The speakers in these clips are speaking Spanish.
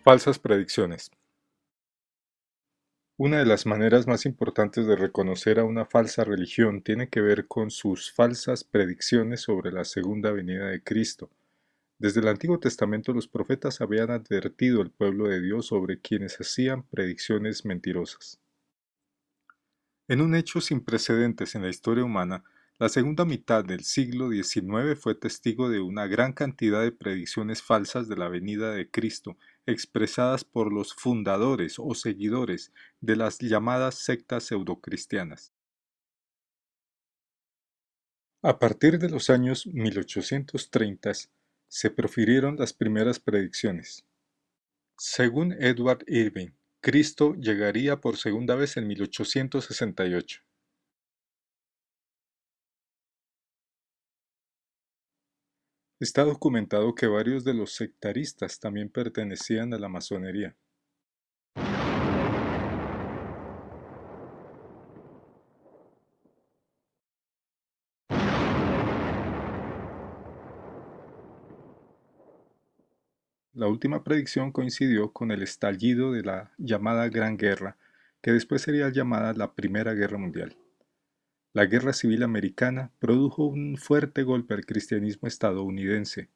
Falsas predicciones. Una de las maneras más importantes de reconocer a una falsa religión tiene que ver con sus falsas predicciones sobre la segunda venida de Cristo. Desde el Antiguo Testamento los profetas habían advertido al pueblo de Dios sobre quienes hacían predicciones mentirosas. En un hecho sin precedentes en la historia humana, la segunda mitad del siglo XIX fue testigo de una gran cantidad de predicciones falsas de la venida de Cristo, expresadas por los fundadores o seguidores de las llamadas sectas pseudocristianas. A partir de los años 1830 se profirieron las primeras predicciones. Según Edward Irving, Cristo llegaría por segunda vez en 1868. Está documentado que varios de los sectaristas también pertenecían a la masonería. La última predicción coincidió con el estallido de la llamada Gran Guerra, que después sería llamada la Primera Guerra Mundial. La Guerra Civil Americana produjo un fuerte golpe al cristianismo estadounidense.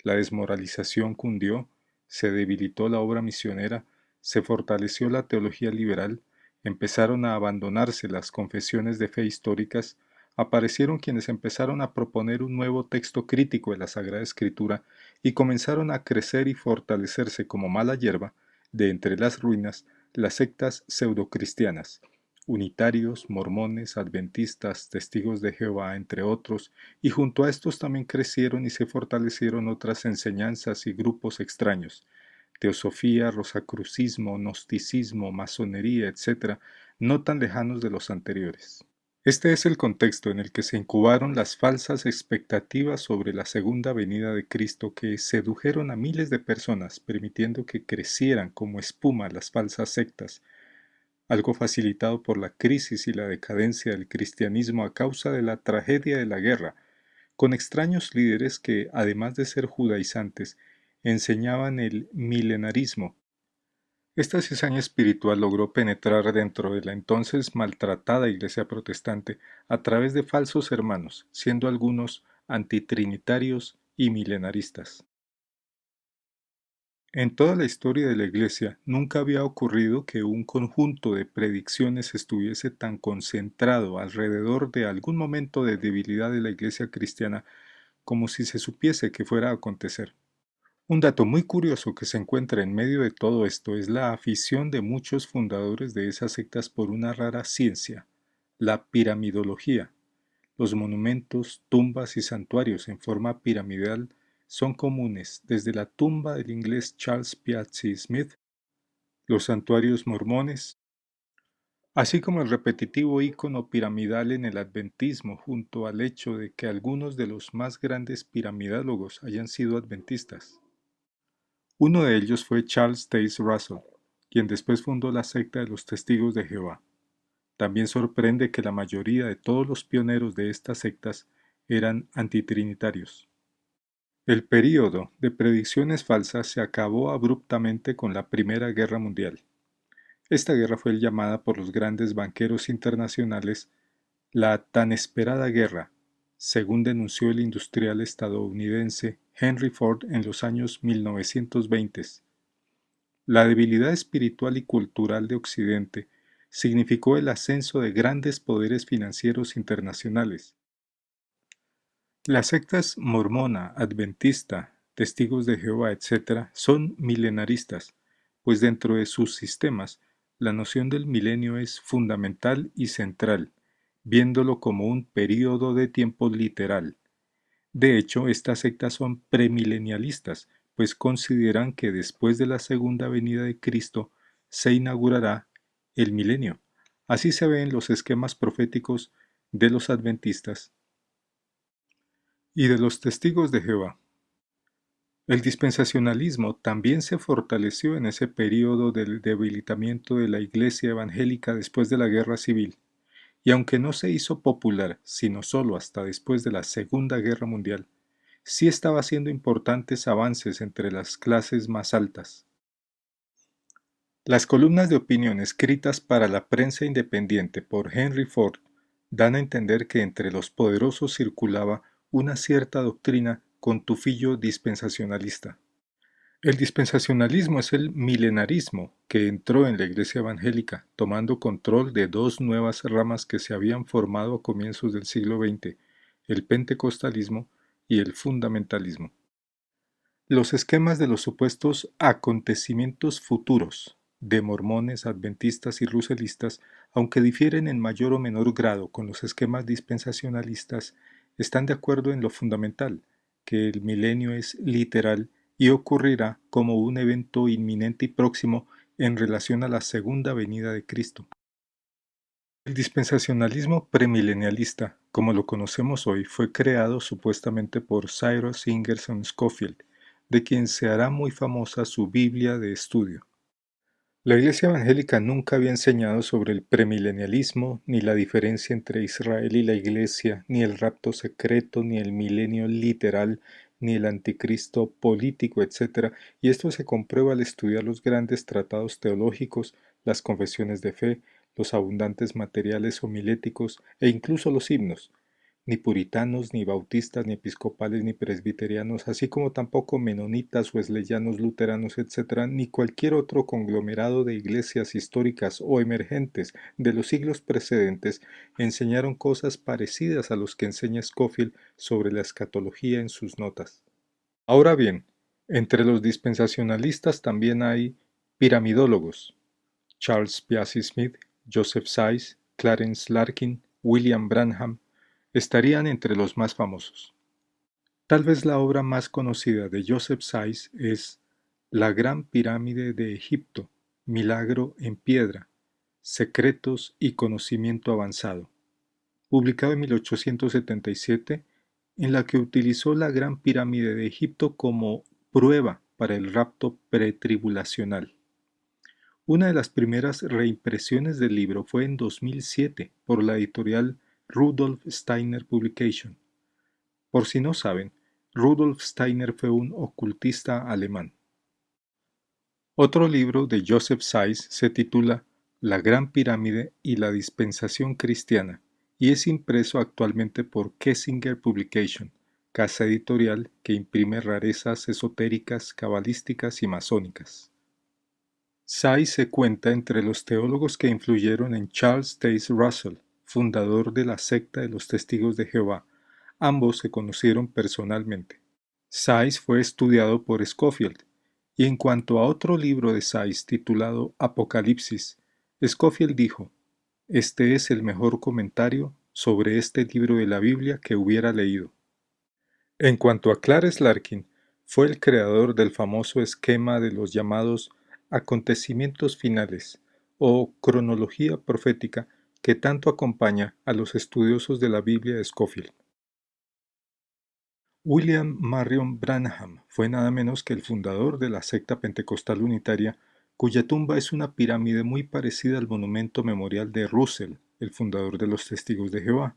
La desmoralización cundió, se debilitó la obra misionera, se fortaleció la teología liberal, empezaron a abandonarse las confesiones de fe históricas, aparecieron quienes empezaron a proponer un nuevo texto crítico de la Sagrada Escritura y comenzaron a crecer y fortalecerse como mala hierba de entre las ruinas las sectas pseudocristianas, unitarios, mormones, adventistas, testigos de Jehová, entre otros, y junto a estos también crecieron y se fortalecieron otras enseñanzas y grupos extraños, teosofía, rosacrucismo, gnosticismo, masonería, etc., no tan lejanos de los anteriores. Este es el contexto en el que se incubaron las falsas expectativas sobre la segunda venida de Cristo que sedujeron a miles de personas, permitiendo que crecieran como espuma las falsas sectas, algo facilitado por la crisis y la decadencia del cristianismo a causa de la tragedia de la guerra, con extraños líderes que, además de ser judaizantes, enseñaban el milenarismo. Esta cizaña espiritual logró penetrar dentro de la entonces maltratada Iglesia protestante a través de falsos hermanos, siendo algunos antitrinitarios y milenaristas. En toda la historia de la Iglesia nunca había ocurrido que un conjunto de predicciones estuviese tan concentrado alrededor de algún momento de debilidad de la Iglesia cristiana como si se supiese que fuera a acontecer. Un dato muy curioso que se encuentra en medio de todo esto es la afición de muchos fundadores de esas sectas por una rara ciencia, la piramidología. Los monumentos, tumbas y santuarios en forma piramidal son comunes desde la tumba del inglés Charles Piazzi Smith, los santuarios mormones, así como el repetitivo icono piramidal en el adventismo, junto al hecho de que algunos de los más grandes piramidólogos hayan sido adventistas. Uno de ellos fue Charles Taze Russell, quien después fundó la secta de los Testigos de Jehová. También sorprende que la mayoría de todos los pioneros de estas sectas eran antitrinitarios. El período de predicciones falsas se acabó abruptamente con la Primera Guerra Mundial. Esta guerra fue llamada por los grandes banqueros internacionales la tan esperada guerra, según denunció el industrial estadounidense Henry Ford en los años 1920. La debilidad espiritual y cultural de Occidente significó el ascenso de grandes poderes financieros internacionales. Las sectas mormona, adventista, testigos de Jehová, etc., son milenaristas, pues dentro de sus sistemas la noción del milenio es fundamental y central, viéndolo como un período de tiempo literal. De hecho, estas sectas son premilenialistas, pues consideran que después de la segunda venida de Cristo se inaugurará el milenio. Así se ve en los esquemas proféticos de los adventistas y de los testigos de Jehová. El dispensacionalismo también se fortaleció en ese período del debilitamiento de la Iglesia evangélica después de la Guerra Civil, y aunque no se hizo popular sino solo hasta después de la Segunda Guerra Mundial, sí estaba haciendo importantes avances entre las clases más altas. Las columnas de opinión escritas para la prensa independiente por Henry Ford dan a entender que entre los poderosos circulaba una cierta doctrina con tufillo dispensacionalista. El dispensacionalismo es el milenarismo que entró en la Iglesia evangélica, tomando control de dos nuevas ramas que se habían formado a comienzos del siglo XX, el pentecostalismo y el fundamentalismo. Los esquemas de los supuestos acontecimientos futuros de mormones, adventistas y ruselistas, aunque difieren en mayor o menor grado con los esquemas dispensacionalistas, están de acuerdo en lo fundamental, que el milenio es literal y ocurrirá como un evento inminente y próximo en relación a la segunda venida de Cristo. El dispensacionalismo premilenialista, como lo conocemos hoy, fue creado supuestamente por Cyrus Ingerson Scofield, de quien se hará muy famosa su Biblia de estudio. La Iglesia evangélica nunca había enseñado sobre el premilenialismo, ni la diferencia entre Israel y la Iglesia, ni el rapto secreto, ni el milenio literal, ni el anticristo político, etc. Y esto se comprueba al estudiar los grandes tratados teológicos, las confesiones de fe, los abundantes materiales homiléticos e incluso los himnos. Ni puritanos, ni bautistas, ni episcopales, ni presbiterianos, así como tampoco menonitas, wesleyanos, luteranos, etc., ni cualquier otro conglomerado de iglesias históricas o emergentes de los siglos precedentes enseñaron cosas parecidas a los que enseña Scofield sobre la escatología en sus notas. Ahora bien, entre los dispensacionalistas también hay piramidólogos: Charles Piazzi Smith, Joseph Sayce, Clarence Larkin, William Branham, estarían entre los más famosos. Tal vez la obra más conocida de Joseph Sayce es La Gran Pirámide de Egipto, Milagro en Piedra, Secretos y Conocimiento Avanzado, publicado en 1877, en la que utilizó la Gran Pirámide de Egipto como prueba para el rapto pretribulacional. Una de las primeras reimpresiones del libro fue en 2007 por la editorial Rudolf Steiner Publication. Por si no saben, Rudolf Steiner fue un ocultista alemán. Otro libro de Joseph Sayce se titula La Gran Pirámide y la Dispensación Cristiana y es impreso actualmente por Kessinger Publication, casa editorial que imprime rarezas esotéricas, cabalísticas y masónicas. Sayce se cuenta entre los teólogos que influyeron en Charles Taze Russell, fundador de la secta de los Testigos de Jehová. Ambos se conocieron personalmente. Sayce fue estudiado por Scofield, y en cuanto a otro libro de Sayce titulado Apocalipsis, Scofield dijo: «Este es el mejor comentario sobre este libro de la Biblia que hubiera leído». En cuanto a Clarence Larkin, fue el creador del famoso esquema de los llamados acontecimientos finales o cronología profética que tanto acompaña a los estudiosos de la Biblia de Scofield. William Marion Branham fue nada menos que el fundador de la secta pentecostal unitaria, cuya tumba es una pirámide muy parecida al monumento memorial de Russell, el fundador de los Testigos de Jehová.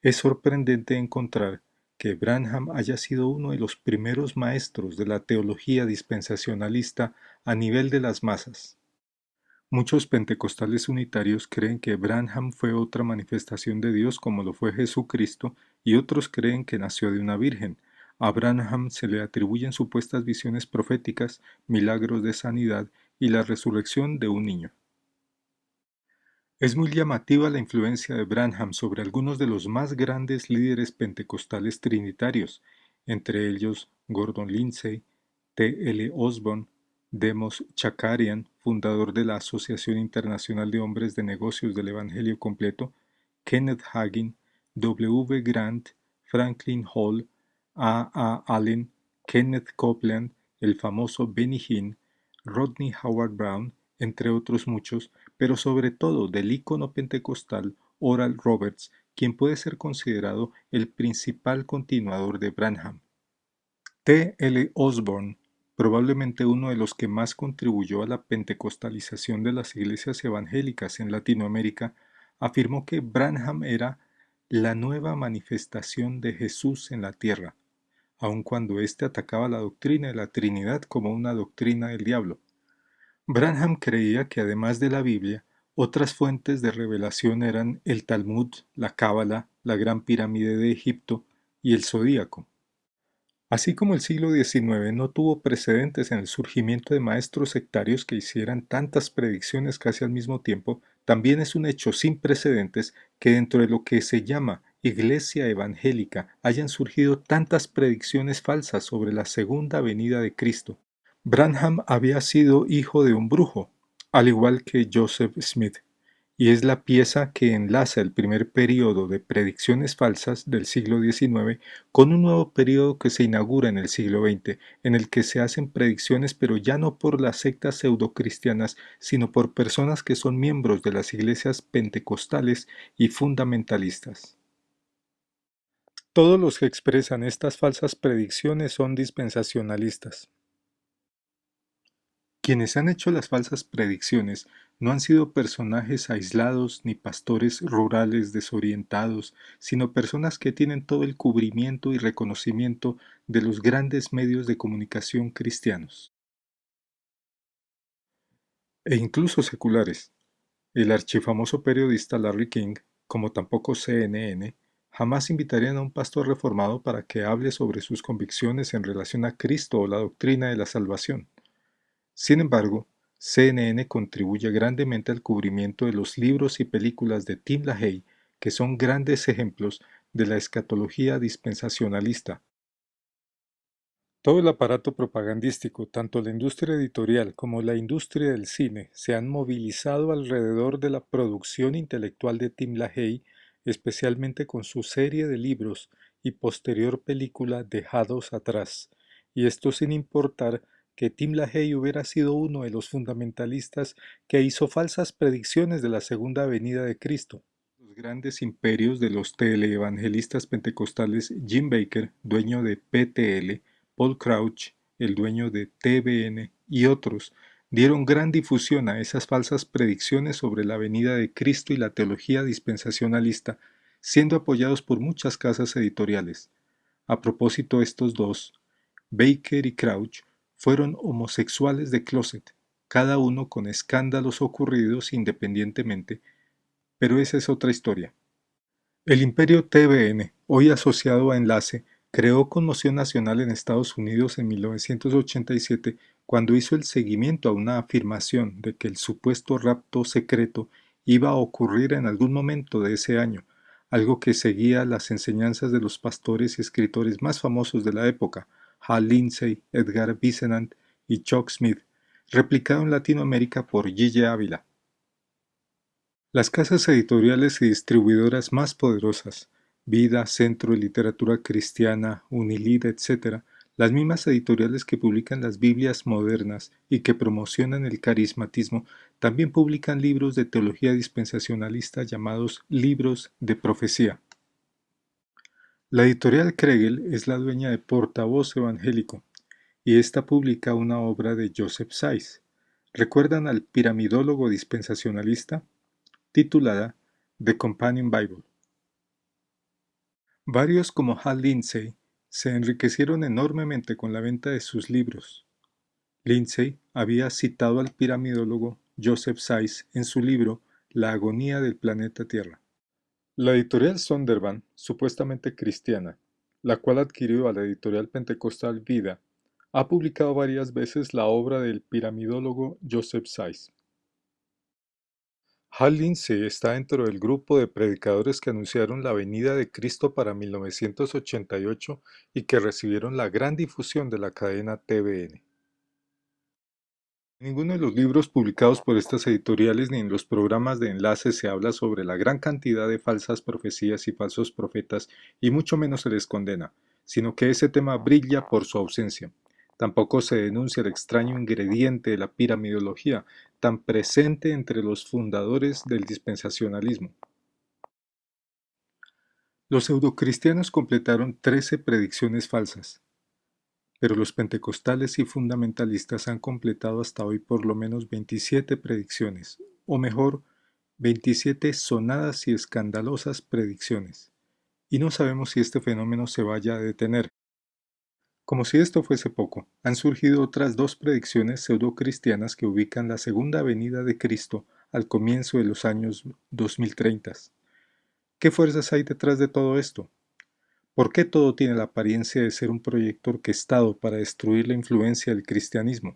Es sorprendente encontrar que Branham haya sido uno de los primeros maestros de la teología dispensacionalista a nivel de las masas. Muchos pentecostales unitarios creen que Branham fue otra manifestación de Dios como lo fue Jesucristo, y otros creen que nació de una virgen. A Branham se le atribuyen supuestas visiones proféticas, milagros de sanidad y la resurrección de un niño. Es muy llamativa la influencia de Branham sobre algunos de los más grandes líderes pentecostales trinitarios, entre ellos Gordon Lindsay, T. L. Osborne, Demos Chakarian, fundador de la Asociación Internacional de Hombres de Negocios del Evangelio Completo, Kenneth Hagin, W. Grant, Franklin Hall, A. A. Allen, Kenneth Copeland, el famoso Benny Hinn, Rodney Howard Brown, entre otros muchos, pero sobre todo del ícono pentecostal Oral Roberts, quien puede ser considerado el principal continuador de Branham. T. L. Osborne, probablemente uno de los que más contribuyó a la pentecostalización de las iglesias evangélicas en Latinoamérica, afirmó que Branham era la nueva manifestación de Jesús en la tierra, aun cuando éste atacaba la doctrina de la Trinidad como una doctrina del diablo. Branham creía que además de la Biblia, otras fuentes de revelación eran el Talmud, la Cábala, la Gran Pirámide de Egipto y el Zodíaco. Así como el siglo XIX no tuvo precedentes en el surgimiento de maestros sectarios que hicieran tantas predicciones casi al mismo tiempo, también es un hecho sin precedentes que dentro de lo que se llama Iglesia evangélica hayan surgido tantas predicciones falsas sobre la segunda venida de Cristo. Branham había sido hijo de un brujo, al igual que Joseph Smith, y es la pieza que enlaza el primer período de predicciones falsas del siglo XIX con un nuevo período que se inaugura en el siglo XX, en el que se hacen predicciones pero ya no por las sectas pseudocristianas, sino por personas que son miembros de las iglesias pentecostales y fundamentalistas. Todos los que expresan estas falsas predicciones son dispensacionalistas. Quienes han hecho las falsas predicciones no han sido personajes aislados ni pastores rurales desorientados, sino personas que tienen todo el cubrimiento y reconocimiento de los grandes medios de comunicación cristianos, e incluso seculares. El archifamoso periodista Larry King, como tampoco CNN, jamás invitarían a un pastor reformado para que hable sobre sus convicciones en relación a Cristo o la doctrina de la salvación. Sin embargo, CNN contribuye grandemente al cubrimiento de los libros y películas de Tim LaHaye, que son grandes ejemplos de la escatología dispensacionalista. Todo el aparato propagandístico, tanto la industria editorial como la industria del cine, se han movilizado alrededor de la producción intelectual de Tim LaHaye, especialmente con su serie de libros y posterior película Dejados atrás, y esto sin importar que Tim LaHaye hubiera sido uno de los fundamentalistas que hizo falsas predicciones de la segunda venida de Cristo. Los grandes imperios de los teleevangelistas pentecostales, Jim Baker, dueño de PTL, Paul Crouch, el dueño de TBN y otros, dieron gran difusión a esas falsas predicciones sobre la venida de Cristo y la teología dispensacionalista, siendo apoyados por muchas casas editoriales. A propósito, estos dos, Baker y Crouch, fueron homosexuales de closet, cada uno con escándalos ocurridos independientemente, pero esa es otra historia. El imperio TVN, hoy asociado a Enlace, creó conmoción nacional en Estados Unidos en 1987 cuando hizo el seguimiento a una afirmación de que el supuesto rapto secreto iba a ocurrir en algún momento de ese año, algo que seguía las enseñanzas de los pastores y escritores más famosos de la época, Hal Lindsey, Edgar Whisenant y Chuck Smith, replicado en Latinoamérica por Gille Ávila. Las casas editoriales y distribuidoras más poderosas, Vida, Centro de Literatura Cristiana, Unilid, etc., las mismas editoriales que publican las Biblias modernas y que promocionan el carismatismo, también publican libros de teología dispensacionalista llamados libros de profecía. La editorial Kregel es la dueña de Portavoz Evangélico, y esta publica una obra de Joseph Sayce. ¿Recuerdan al piramidólogo dispensacionalista? Titulada The Companion Bible. Varios como Hal Lindsey se enriquecieron enormemente con la venta de sus libros. Lindsey había citado al piramidólogo Joseph Sayce en su libro La agonía del planeta Tierra. La editorial Sondervan, supuestamente cristiana, la cual adquirió a la editorial pentecostal Vida, ha publicado varias veces la obra del piramidólogo Joseph Sayce. Hal Lindsey está dentro del grupo de predicadores que anunciaron la venida de Cristo para 1988 y que recibieron la gran difusión de la cadena TVN. En ninguno de los libros publicados por estas editoriales ni en los programas de enlace se habla sobre la gran cantidad de falsas profecías y falsos profetas, y mucho menos se les condena, sino que ese tema brilla por su ausencia. Tampoco se denuncia el extraño ingrediente de la piramidología, tan presente entre los fundadores del dispensacionalismo. Los pseudocristianos completaron 13 predicciones falsas, pero los pentecostales y fundamentalistas han completado hasta hoy por lo menos 27 predicciones, o mejor, 27 sonadas y escandalosas predicciones, y no sabemos si este fenómeno se vaya a detener. Como si esto fuese poco, han surgido otras dos predicciones pseudocristianas que ubican la segunda venida de Cristo al comienzo de los años 2030. ¿Qué fuerzas hay detrás de todo esto? ¿Por qué todo tiene la apariencia de ser un proyecto orquestado para destruir la influencia del cristianismo?